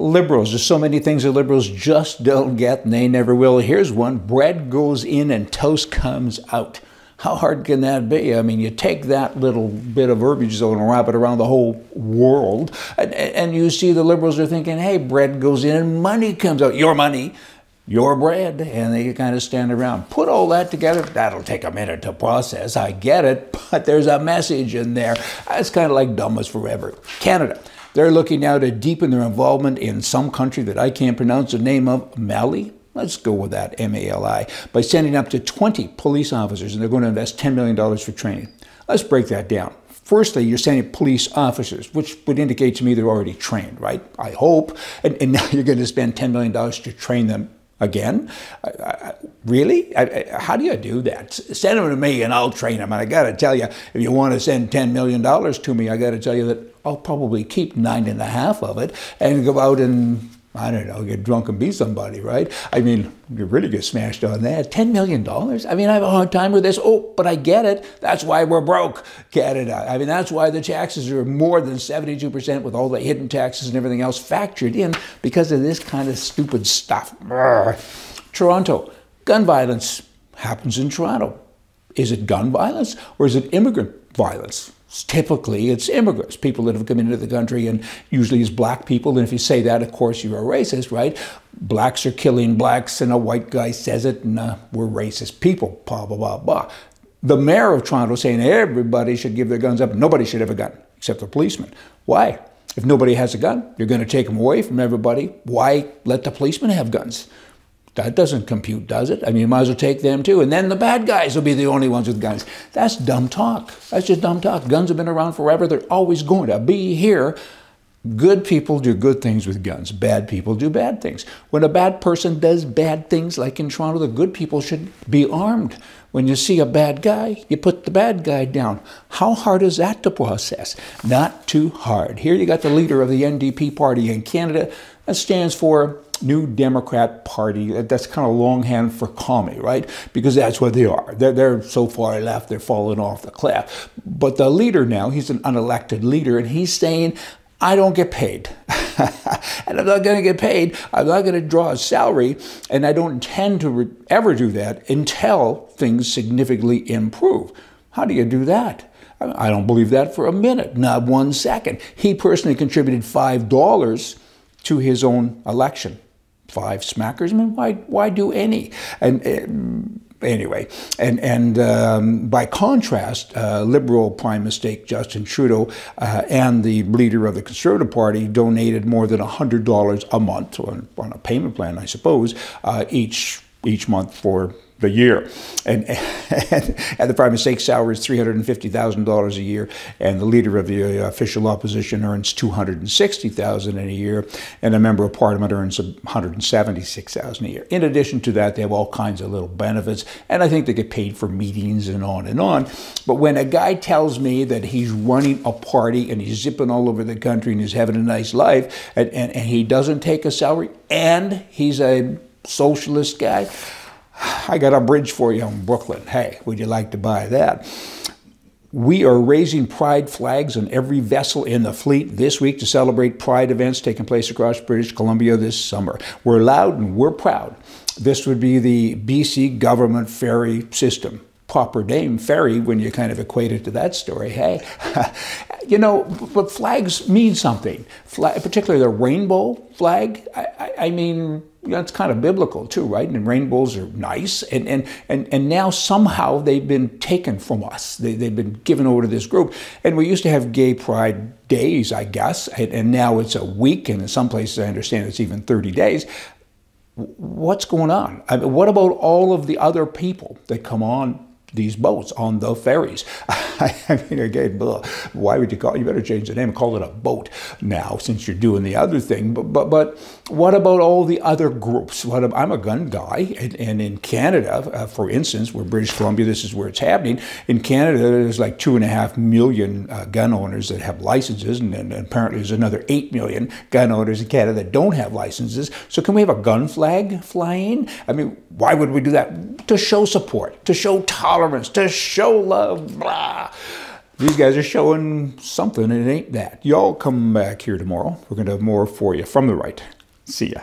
Liberals, there's so many things that liberals just don't get, and they never will. Here's one: bread goes in and toast comes out. How hard can that be? I mean, you take that little bit of verbiage though and wrap it around the whole world, and you see the liberals are thinking, hey, bread goes in and money comes out. Your money, your bread, and they kind of stand around. Put all that together, that'll take a minute to process. I get it, but there's a message in there. It's kind of like dumb as forever. Canada. They're looking now to deepen their involvement in some country that I can't pronounce the name of, Mali. Let's go with that, M-A-L-I, by sending up to 20 police officers, and they're going to invest $10 million for training. Let's break that down. Firstly, you're sending police officers, which would indicate to me they're already trained, right? I hope. And now you're going to spend $10 million to train them again? Really? How do you do that? Send them to me and I'll train them. And I got to tell you, if you want to send $10 million to me, I got to tell you that I'll probably keep 9.5 of it and go out and, I don't know, get drunk and be somebody, right? I mean, you really get smashed on that. $10 million? I mean, I have a hard time with this. Oh, but I get it. That's why we're broke, Canada. I mean, that's why the taxes are more than 72% with all the hidden taxes and everything else factored in because of this kind of stupid stuff. Toronto, gun violence happens in Toronto. Is it gun violence or is it immigrant violence? Typically, it's immigrants, people that have come into the country, and usually it's black people. And if you say that, of course, you're a racist, right? Blacks are killing blacks, and a white guy says it, and we're racist people, blah, blah, blah, blah. The mayor of Toronto saying everybody should give their guns up. Nobody should have a gun, except the policeman. Why? If nobody has a gun, you're going to take them away from everybody. Why let the policemen have guns? That doesn't compute, does it? I mean, you might as well take them too. And then the bad guys will be the only ones with guns. That's dumb talk. That's just dumb talk. Guns have been around forever. They're always going to be here. Good people do good things with guns. Bad people do bad things. When a bad person does bad things, like in Toronto, the good people should be armed. When you see a bad guy, you put the bad guy down. How hard is that to process? Not too hard. Here you got the leader of the NDP party in Canada. That stands for New Democrat Party. That's kind of longhand for commie, right? Because that's what they are. They're so far left, they're falling off the cliff. But the leader now, he's an unelected leader, and he's saying, I don't get paid. And I'm not going to get paid. I'm not going to draw a salary. And I don't intend to ever do that until things significantly improve. How do you do that? I don't believe that for a minute, not 1 second. He personally contributed $5 to his own election. 5 smackers? I mean, why do any? And anyway, and by contrast, Liberal Prime Minister Justin Trudeau and the leader of the Conservative Party donated more than $100 a month on a payment plan, I suppose, each month for the year. And the Prime Minister's salary is $350,000 a year, and the leader of the official opposition earns $260,000 in a year, and a member of Parliament earns $176,000 a year. In addition to that, they have all kinds of little benefits, and I think they get paid for meetings and on and on. But when a guy tells me that he's running a party and he's zipping all over the country and he's having a nice life, and he doesn't take a salary, and he's a socialist guy, I got a bridge for you in Brooklyn. Hey, would you like to buy that? We are raising pride flags on every vessel in the fleet this week to celebrate pride events taking place across British Columbia this summer. We're loud and we're proud. This would be the BC government ferry system. Proper name, ferry, when you kind of equate it to that story. Hey, you know, but flags mean something. Particularly the rainbow flag. I mean, that's kind of biblical too, right? And rainbows are nice. And now somehow they've been taken from us. They've been given over to this group. And we used to have gay pride days, I guess. And now it's a week. And in some places, I understand it's even 30 days. What's going on? I mean, what about all of the other people that come on these boats, on the ferries? I mean, again, why would you call it? You better change the name and call it a boat now, since you're doing the other thing. But what about all the other groups? I'm a gun guy, and in Canada, for instance, where British Columbia, this is where it's happening. In Canada, there's like 2.5 million gun owners that have licenses, and apparently there's another 8 million gun owners in Canada that don't have licenses. So can we have a gun flag flying? I mean, why would we do that? To show support, to show tolerance, to show love, blah. These guys are showing something, and it ain't that. Y'all come back here tomorrow. We're going to have more for you from the right. See ya.